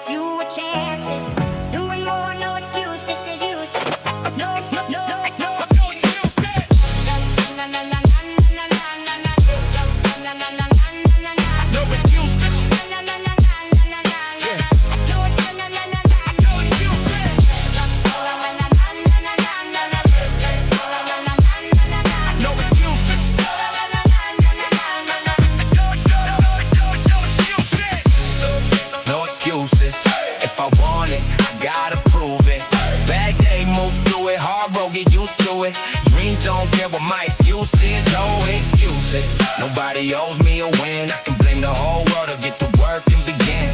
fewer chances. Doing more, no excuses is useless. No, no, no, no. If I want it, I gotta prove it. Bad day, move through it. Hard road, get used to it. Dreams don't care what my excuse is. No excuses. Nobody owes me a win. I can blame the whole world to get to work and begin.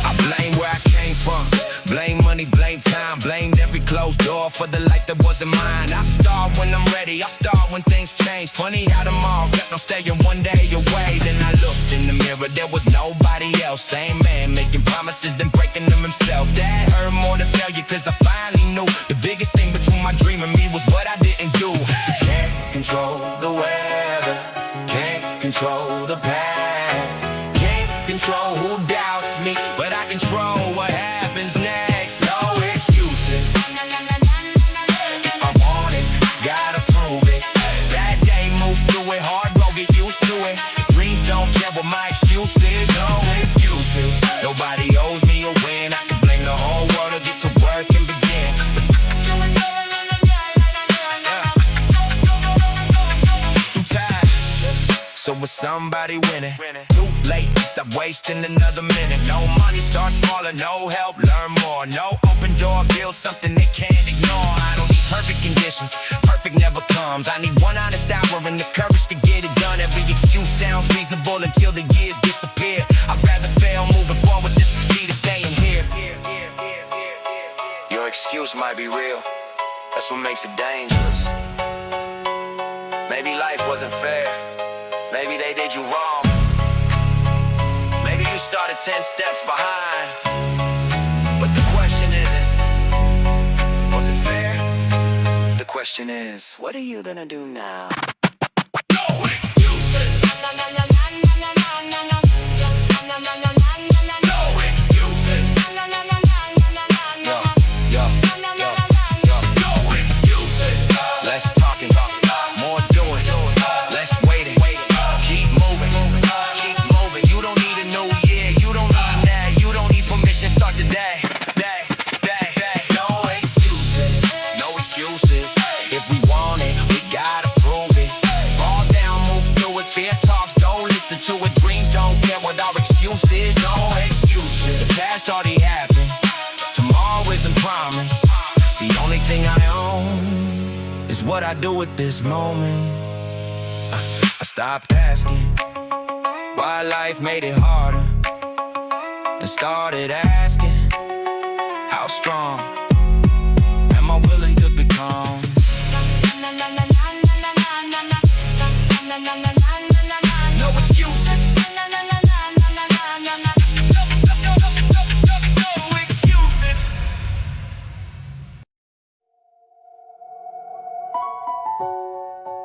I blame where I came from. Blame money, blame time. Blamed every closed door for the life that wasn't mine. I start when I'm ready. I start when things change. Funny how them all got no staying one day away. Then I looked in the mirror, there was nobody else. Same man making promises, then breaking them himself. That hurt more than failure, cause I finally knew the biggest thing between my dream and me was what I didn't do. Can't control the weather, can't control the past, can't control who doubts me, but I control what happens next. No excuses. If I want it, I gotta prove it. Bad day, move through it. Hard road, get used to it. Dreams don't care what my excuse is. No excuses. Nobody owes me a win. I can blame the whole world to get to work and begin. Too tired, so with somebody winning. Too late, stop wasting another minute. No money, start smaller. No help, learn more. No open door, build something they can't ignore. I don't need perfect conditions, perfect never comes. I need one honest hour and the courage to get it done. Every excuse sounds reasonable until the years disappear. I'd rather fail moving forward than succeed in staying here. Your excuse might be real, that's what makes it dangerous. Maybe life wasn't fair, maybe they did you wrong. Maybe you started 10 steps behind, but the question isn't, was it fair? The question is, what are you gonna do now? No excuses. No excuses. No excuses. Less talking, more doing. Less waiting. Keep moving. Keep moving. You don't need a new year. You don't need that. You don't need permission. Start today. No excuses. No excuses. If we want it, we gotta prove it. Fall down, move through it. Fear talks, don't listen to it. Dreams don't care what our excuses. No excuses. The past already happened. Tomorrow isn't promised. The only thing I own is what I do with this moment. I stopped asking why life made it harder and started asking how strong am I willing to become. No excuses. No excuses.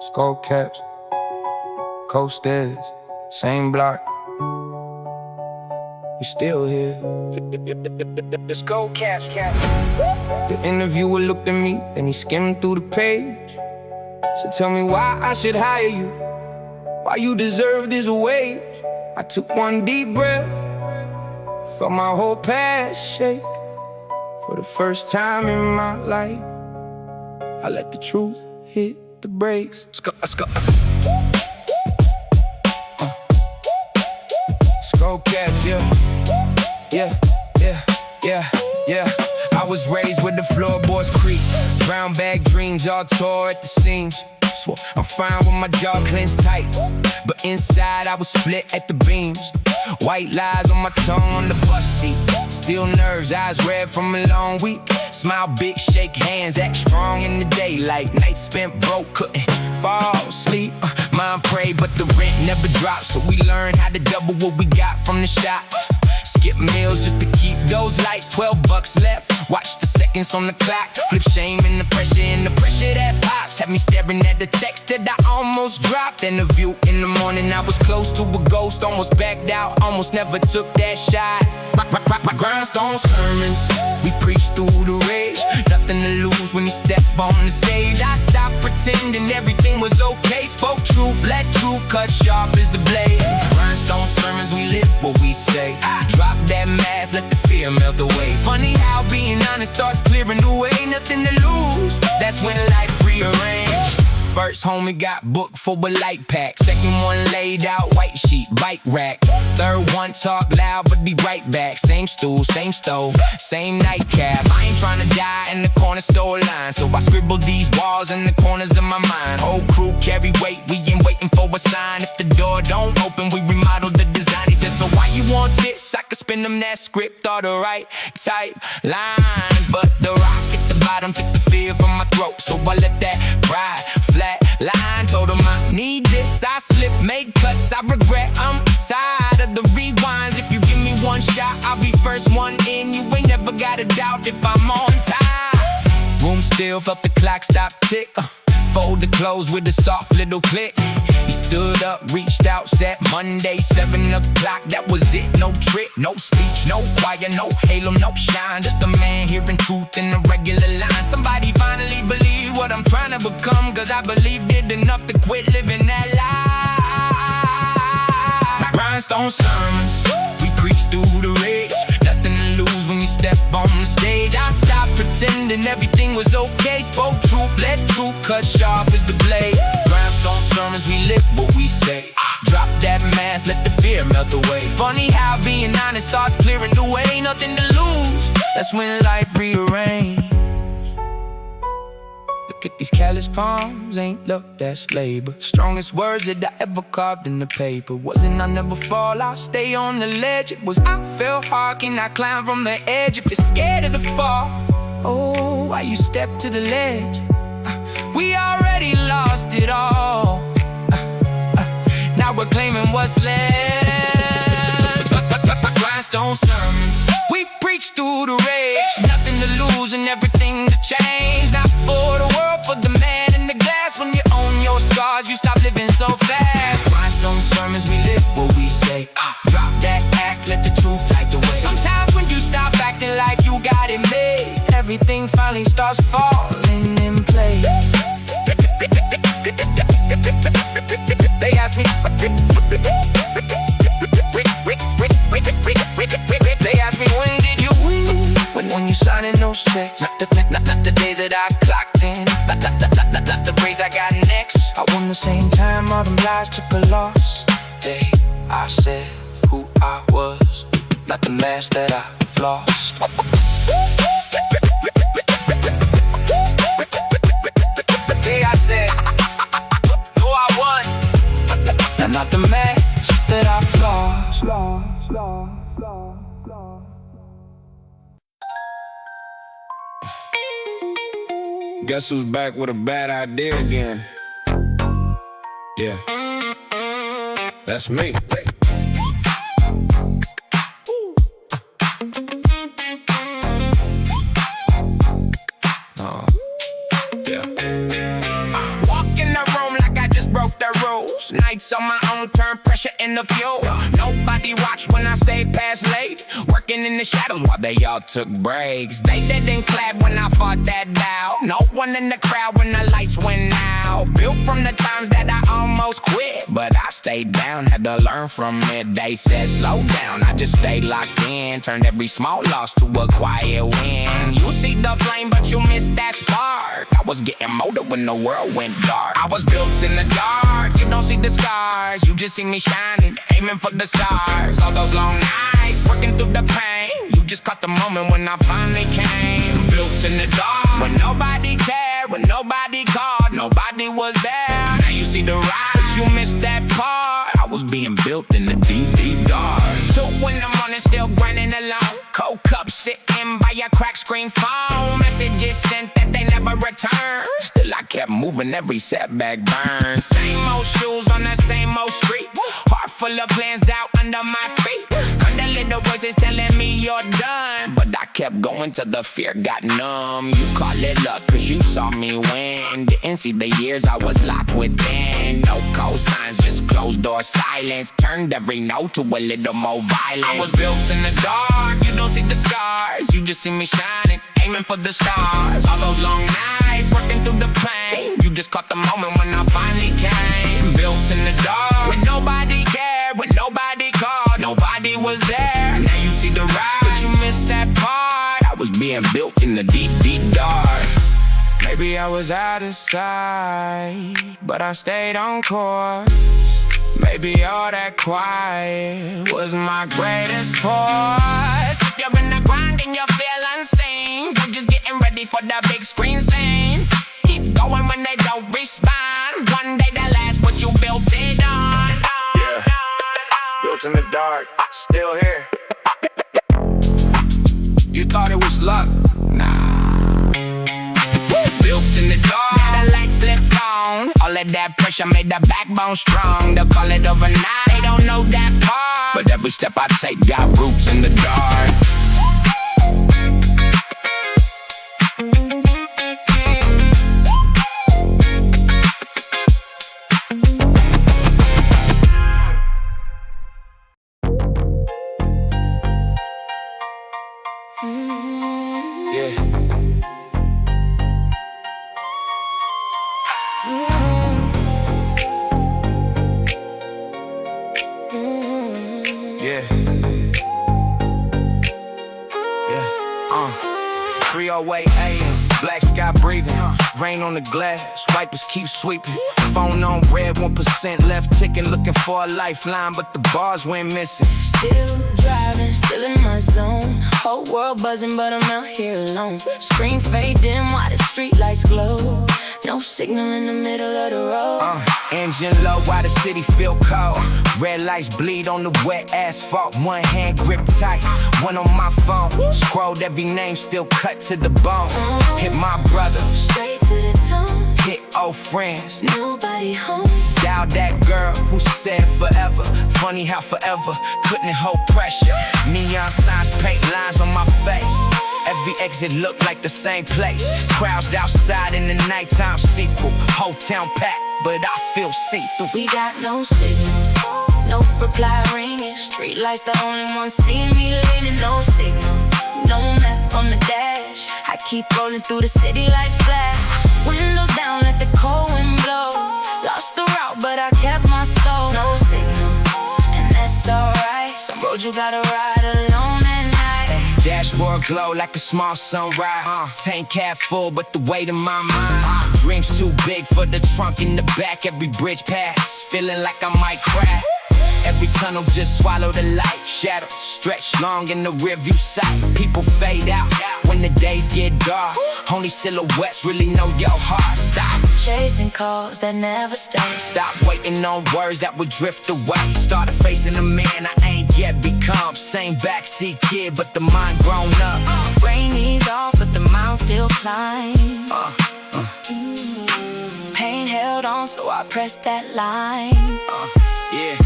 Skull caps, coasters, same block. We still here. Let's go, cash. The interviewer looked at me, then he skimmed through the page. So tell me why I should hire you, why you deserve this wage. I took one deep breath, felt my whole past shake. For the first time in my life, I let the truth hit the brakes. Skull caps, yeah. I was raised with the floorboards creak. Brown bag dreams all tore at the seams. Swore I'm fine with my jaw clenched tight, but inside I was split at the beams. White lies on my tongue on the bus seat. Still nerves, eyes red from a long week. Smile big, shake hands, act strong in the daylight. Night spent broke, couldn't fall asleep. Mind prayed, but the rent never dropped. So we learned how to double what we got from the shop. Skip meals just to keep those lights, $12 left. Watch the seconds on the clock, flip shame and the pressure that pops had me staring at the text that I almost dropped. And the view in the morning, I was close to a ghost, almost backed out, almost never took that shot. My grindstone sermons, we preach through the rage, nothing to lose when you step on the stage. I stopped pretending everything was okay, spoke truth, let truth cut sharp as the blade. Grindstone sermons, we live what we say. Drop that mask, let the fear melt away. Funny how being honest starts clearing the way, nothing to lose, that's when life rearranged. First homie got booked for a light pack. Second one laid out, white sheet, bike rack. Third one talk loud, but be right back. Same stool, same stove, same nightcap. I ain't tryna die in the corner store line, so I scribbled these walls in the corners of my mind. Whole crew carry weight, we ain't waiting for a sign. If the door don't open, we remodel the design. He said, so why you want this? I could spin them that script or the right type lines, but the rock at the bottom took the fear from my throat, so I let that ride. Flat line, told him I need this. I slip, make cuts, I regret. I'm tired of the rewinds. If you give me one shot, I'll be first one in. You ain't never got a doubt if I'm on time. Room still, felt the clock stop tick. Fold the clothes with a soft little click. He stood up, reached out, said Monday, 7 o'clock, that was it. No trick, no speech, no choir, no halo, no shine. Just a man hearing truth in a regular line. Somebody finally believe what I'm trying to become, cause I believed it enough to quit living that life. Rhinestone sermons, we preach through the rage, nothing to lose when you step on the stage. I stopped pretending everything was okay, spoke truth, let truth cut sharp as the blade. Grindstone sermons, we live what we say. Drop that mask, let the fear melt away. Funny how being honest starts clearing the way, nothing to lose, that's when life rearranges. Look at these callous palms, ain't love, that's labor. Strongest words that I ever carved in the paper. Wasn't I never fall, I'll stay on the ledge. It was I fell hard, can I climb from the edge? If you're scared of the fall, oh, why you step to the ledge? We already lost it all. Now we're claiming what's left. Grindstone sermons, we preach through the rage, nothing to lose and everything to change. Not for the world, for the man in the glass. When you own your scars, you stop living so fast. Grindstone sermons, we live what we say. Drop that act, let the truth light the way. Sometimes when you stop acting like you got it made, everything finally starts falling in place. They ask me, they ask me, when did you win? When you signing those checks, not the day that I clocked in, not the praise I got next. I won the same time all them lies took a loss. Day I said who I was, not the mask that I flossed. Day I said who I was, not the mask that I flossed. Guess who's back with a bad idea again? Yeah, that's me. Nights on my own, turn pressure into fuel. Nobody watched when I stayed past late, working in the shadows while they all took breaks. They didn't clap when I fought that down. No one in the crowd when the lights went out. Built from the times that I almost quit, but I stayed down, had to learn from it. They said slow down, I just stayed locked in. Turned every small loss to a quiet win. You see the flame, but you missed that spark. I was getting molded when the world went dark. I was built in the dark, you don't see the scars, you just see me shining, aiming for the stars. All those long nights, working through the pain, you just caught the moment when I finally came. Built in the dark, when nobody cared, when nobody called, nobody was there. Now you see the rise, you missed that part. I was being built in the deep, deep dark. 2 in the morning, still grinding alone. Cold cup sitting by a cracked screen phone. Messages sent that they never returned. Still I kept moving, every setback burned. Same old shoes on the same old street. Heart full of plans, doubt under my feet. Heard the little voices telling me you're done, but I kept going till the fear got numb. You call it luck cause you saw me win. Didn't see the years I was locked within. No cosigns, just closed door silence. Turned every no to a little more violent. I was built in the dark, you don't see the scars. You just see me shining, aiming for the stars. All those long nights, working through the pain. You just caught the moment when I finally came. Built in the dark, when nobody cared, when nobody called, nobody was there. Now you see the rise, but you missed that part. I was being built in the deep, deep dark. Maybe I was out of sight, but I stayed on course. Maybe all that quiet was my greatest force. If you're in the grind and you feel unseen, you're just getting ready for the big screen scene. Keep going when they don't respond. One day they'll ask what you built it on. Yeah, built in the dark, still here. You thought it was luck? Nah. Built in the dark, now the light flipped on. All of that pressure made the backbone strong. They'll call it overnight, they don't know that part. But every step I take got roots in the dark. Yeah. 3:08 a.m. Black sky breathing, rain on the glass, wipers keep sweeping. Phone on red, 1% left ticking, looking for a lifeline, but the bars went missing. Still driving, still in my zone. Whole world buzzing, but I'm out here alone. Screen fade dim while the street lights glow. No signal in the middle of the road. Engine low while the city feel cold. Red lights bleed on the wet asphalt. One hand grip tight, one on my phone. Scrolled every name, still cut to the bone. Hit my brother, Straight to the tone, hit old friends. nobody home. Dial that girl who said forever. Funny how forever couldn't hold pressure. Neon signs paint lines on my face. Every exit looked like the same place. Crowds outside in the nighttime sequel. Whole town packed, but I feel see-through. We got no signal, no reply ringing. Street lights the only one seeing me leaning. No signal, no map on the dash. I keep rolling through the city lights flash. Windows down, let the cold wind blow. Lost the route, but I kept my soul. No signal, and that's alright. Some roads you gotta ride alone at night. Dashboard glow like a small sunrise. Tank cap full, but the weight in my mind. Dreams too big for the trunk in the back. Every bridge pass, feeling like I might crash. Every tunnel just swallow the light. Shadows stretch long in the rearview sight. People fade out when the days get dark. Only silhouettes really know your heart. Stop Chasing calls that never stay. Stop waiting on words that would drift away. Started facing the man I ain't yet become. Same backseat kid, but the mind grown up. Brain ease off, but the mind still climb. Pain held on, so I pressed that line. Yeah.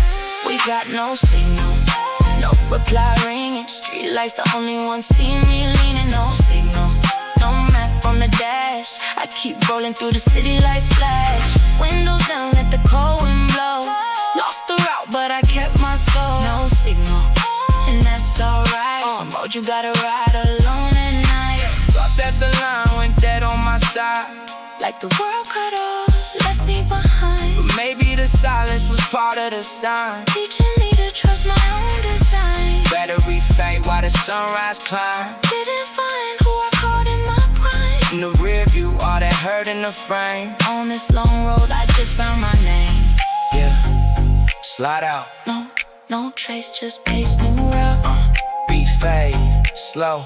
We got no signal, no reply ringing. Street lights the only one seeing me leaning. No signal, no map on the dash. I keep rolling through the city lights flash. Windows down, let the cold wind blow. Lost the route, but I kept my soul. No signal, and that's alright. Some road you gotta ride alone at night. Dropped at the line, went dead on my side. Like the world cut off, left me behind. But maybe the silence was part of the sign. Teaching me to trust my own design. Battery fade while the sunrise climb. Didn't find who I caught in my prime. In the rear view, all that hurt in the frame. On this long road, I just found my name. Yeah, slide out. No trace, just pace, new route. Beat fade, slow.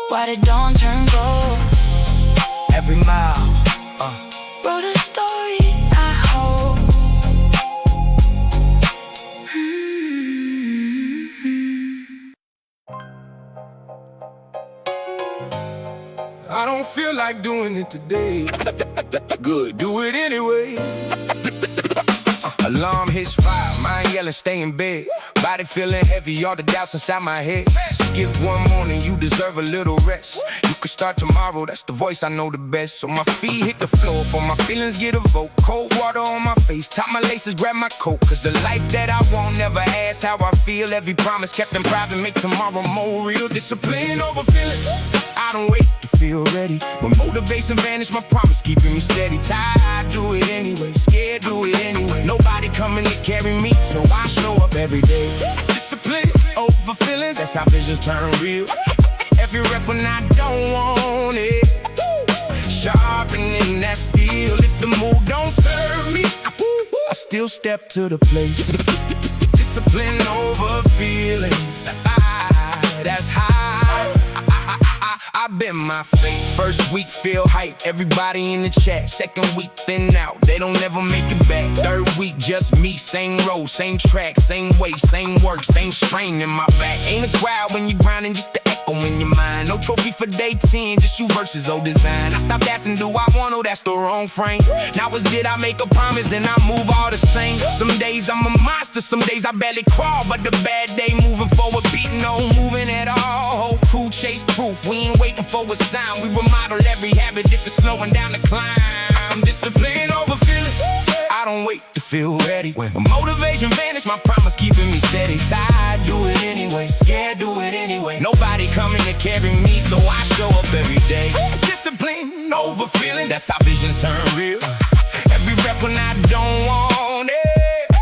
Why did dawn turn gold? Every mile, Wrote a story I hope. I don't feel like doing it today. Good, do it anyway. Alarm hits 5, mind yelling and stay in bed. Body feeling heavy, all the doubts inside my head. Skip one morning, you deserve a little rest. You could start tomorrow, that's the voice I know the best. So my feet hit the floor, for my feelings get a vote. Cold water on my face, top my laces, grab my coat. Cause the life that I want, never ask how I feel. Every promise kept in private, make tomorrow more real. Discipline over feelings, I don't wait to feel ready. When motivation vanish, my promise keeping me steady. Tired, do it anyway, scared, do it anyway. Nobody coming to carry me, so I show up every day. Discipline over feelings, that's how visions turn real. Every rep when I don't want it, sharpening that steel. If the mood don't serve me, I still step to the plate. Discipline over feelings, that's how I've been my fate. First week feel hype, everybody in the chat. Second week thin out, they don't ever make it back. Third week just me, same road, same track, same way, same work, same strain in my back. Ain't a crowd when you grinding, just the echo in your mind. No trophy for day 10, just you versus old design. I stopped asking, do I want to? That's the wrong frame. Now it's did I make a promise, then I move all the same. Some days I'm a monster, some days I barely crawl. But the bad day moving forward, beating no moving at all. Whole crew chase proof, we ain't waiting for a sign. We remodel every habit if it's slowing down the climb. Discipline over feeling, I don't wait to feel ready. When motivation vanish, my promise keeping me steady. Tired, do it anyway, scared, do it anyway. Nobody coming to carry me, so I show up every day. Discipline over feeling, that's how visions turn real. Every rep when I don't want it,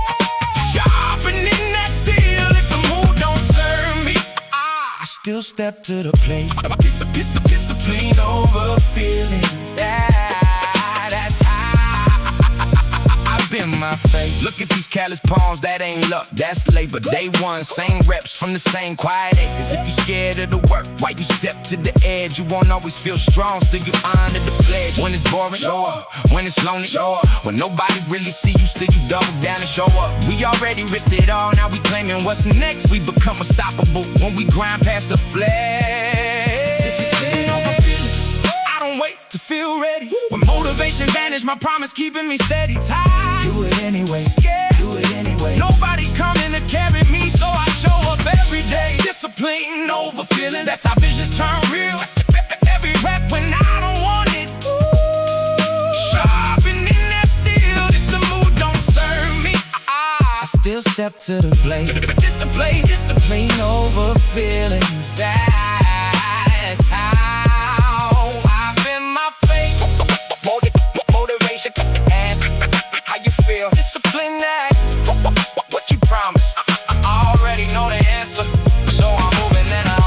sharpening that steel. If the mood don't serve me, I still step to the plate. Discipline over feelings, that's how I've been my fate. Look at these callous palms, that ain't luck, that's labor. Day one, same reps from the same quiet acres. If you scared of the work, why you step to the edge? You won't always feel strong, still you honor the pledge. When it's boring, show up. When it's lonely, show up. When nobody really see you, still you double down and show up. We already risked it all, now we claiming what's next. We become unstoppable when we grind past the flag. Discipline over feelings, I don't wait to feel ready. When motivation vanish, my promise keeping me steady. Tired, do it anyway, scared, do it anyway. Nobody coming to carry me, so I show up every day. Discipline over feelings, that's how visions turn real. Every rep when I don't want it, sharpening that steel. If the mood don't serve me, I still step to the plate. Discipline over feelings, that's how I've been my fate. Motivation, ask how you feel. Discipline, ask what you promised. I already know the answer, so I'm moving it on.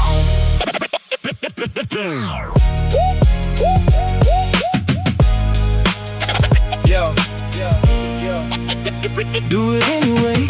Yo, do it anyway.